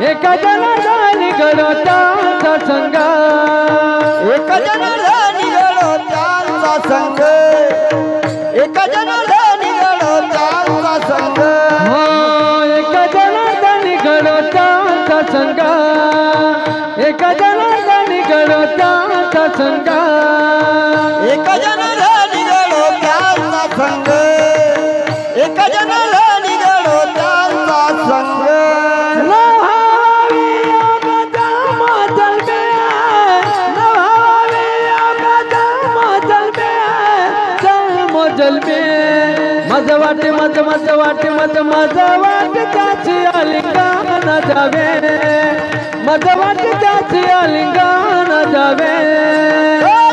एका जनार्दनी घडो त्यांचा संग एक जनार्दनी घडो त्यांचा संग एक जनार्दनी घडो त्यांचा संग हो एका जनार्दनी घडो त्यांचा संग एका जनार्दनी घडो त्यांचा संग एक जनार्दनी घडो त्यांचा संग एक जनार्दनी घडो त्यांचा संग मज वाटे मज वाटे त्याची आलिंगन जावे मज वाटे त्याची आलिंगन जावे